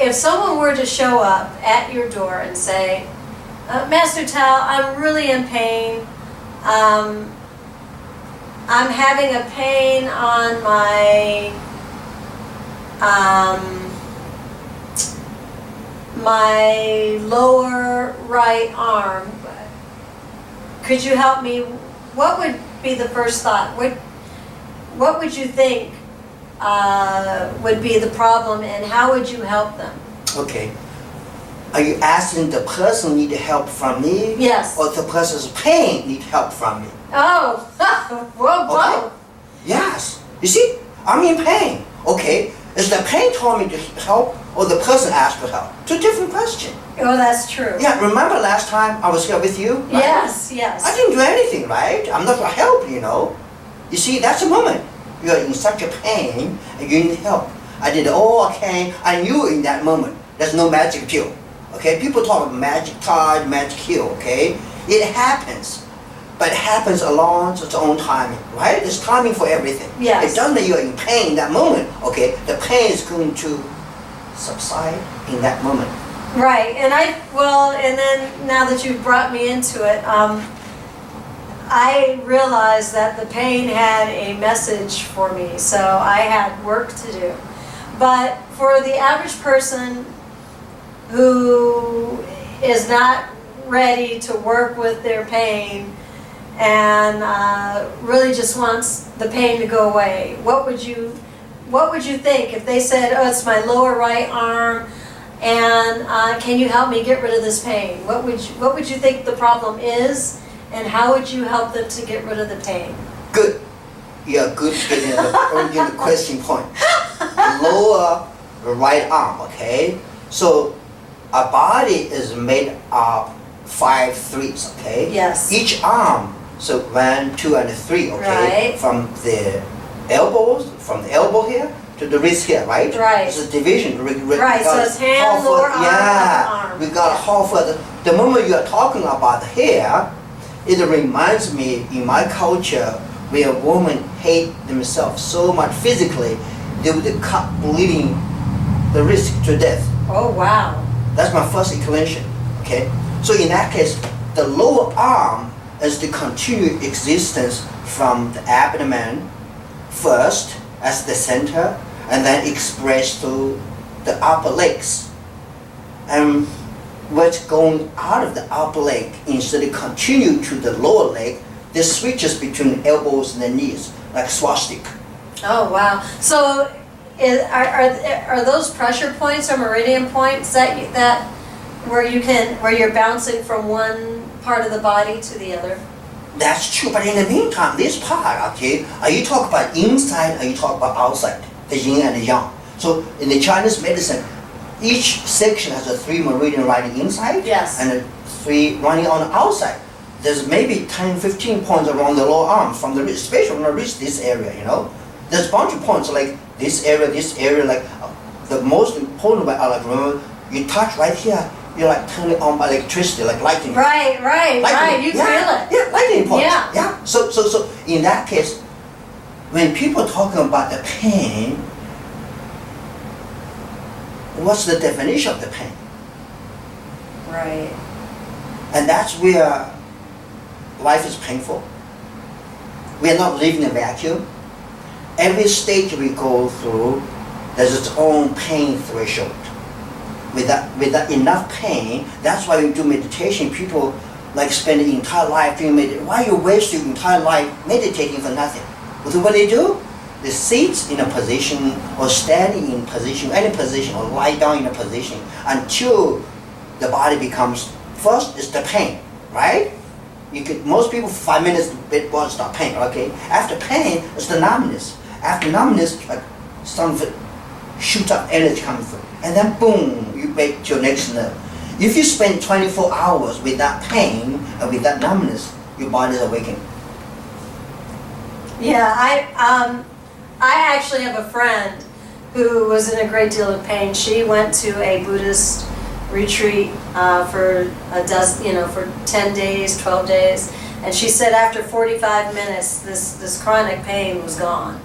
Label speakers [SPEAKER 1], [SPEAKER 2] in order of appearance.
[SPEAKER 1] if someone were to show up at your door and say, Master Tao, I'm really in pain. I'm having a pain on my lower right arm. Could you help me? What would be the first thought? What would you think would be the problem, and how would you help them?
[SPEAKER 2] Okay. Are you asking the person need help from me?
[SPEAKER 1] Yes.
[SPEAKER 2] Or the person's pain need help from me?
[SPEAKER 1] Oh, well, both.
[SPEAKER 2] Okay. Yes. You see, I'm in pain. Okay. Is the pain told me to help, or the person asked for help? Two different questions.
[SPEAKER 1] Oh, that's true.
[SPEAKER 2] Yeah, remember last time I was here with you? Right?
[SPEAKER 1] Yes, yes.
[SPEAKER 2] I didn't do anything, right? I'm not going to help, you know. You see, that's a moment. You're in such a pain and you need help. I did all I can. I knew in that moment there's no magic pill. Okay? People talk about magic tide, magic pill, okay? It happens. But it happens along its own timing, right? There's timing for everything.
[SPEAKER 1] Yes.
[SPEAKER 2] It doesn't mean you're in pain in that moment, okay? The pain is going to subside in that moment.
[SPEAKER 1] Right, and then now that you've brought me into it, I realized that the pain had a message for me, so I had work to do. But for the average person who is not ready to work with their pain and really just wants the pain to go away, what would you think if they said, oh, it's my lower right arm, and can you help me get rid of this pain? What would you think the problem is, and how would you help them to get rid of the pain?
[SPEAKER 2] Good. You're good getting the question point. Lower right arm, okay? So our body is made of 5 threes, okay?
[SPEAKER 1] Yes.
[SPEAKER 2] Each arm, so 1, 2, and 3, okay?
[SPEAKER 1] Right.
[SPEAKER 2] From the elbow here to the wrist here, right?
[SPEAKER 1] Right.
[SPEAKER 2] It's a division.
[SPEAKER 1] Right, so it's hand, lower arm,
[SPEAKER 2] yeah,
[SPEAKER 1] upper arm.
[SPEAKER 2] we got half of the moment you are talking about here, it reminds me in my culture where women hate themselves so much physically, they would cut bleeding the wrist to death.
[SPEAKER 1] Oh, wow.
[SPEAKER 2] That's my first inclination, okay? So in that case, the lower arm is the continued existence from the abdomen first as the center, and then expressed to the upper legs. And what's going out of the upper leg, instead of continue to the lower leg, this switches between the elbows and the knees, like swastika.
[SPEAKER 1] Oh, wow. So are those pressure points or meridian points that where you're bouncing from one part of the body to the other?
[SPEAKER 2] That's true, but in the meantime, this part, okay, are you talking about inside or are you talking about outside? The yin and the yang. So in the Chinese medicine, each section has a 3 meridian running inside,
[SPEAKER 1] yes,
[SPEAKER 2] and a 3 running on the outside. There's maybe 10, 15 points around the lower arm from the wrist, especially from the wrist, this area, you know. There's a bunch of points like this area, like the most important one, like remember, you touch right here, you're like turning on by electricity, like lightning.
[SPEAKER 1] Right, you feel it.
[SPEAKER 2] Yeah, lightning points.
[SPEAKER 1] Yeah.
[SPEAKER 2] So in that case, when people talking about the pain, what's the definition of the pain?
[SPEAKER 1] Right.
[SPEAKER 2] And that's where life is painful. We are not living in a vacuum. Every stage we go through, there's its own pain threshold. Without enough pain, that's why we do meditation. People like spend the entire life doing meditation. Why you waste your entire life meditating for nothing? What they do? They sit in a position or standing in position, any position, or lie down in a position until the body becomes, first is the pain, right? Most people 5 minutes it won't stop pain, okay? After pain, it's the numbness. After numbness, like some shoot up energy comes through. And then boom, you make your next nerve. If you spend 24 hours without pain and without numbness, your body is awakened.
[SPEAKER 1] Yeah, I actually have a friend who was in a great deal of pain. She went to a Buddhist retreat for 10 days, 12 days, and she said after 45 minutes, this chronic pain was gone.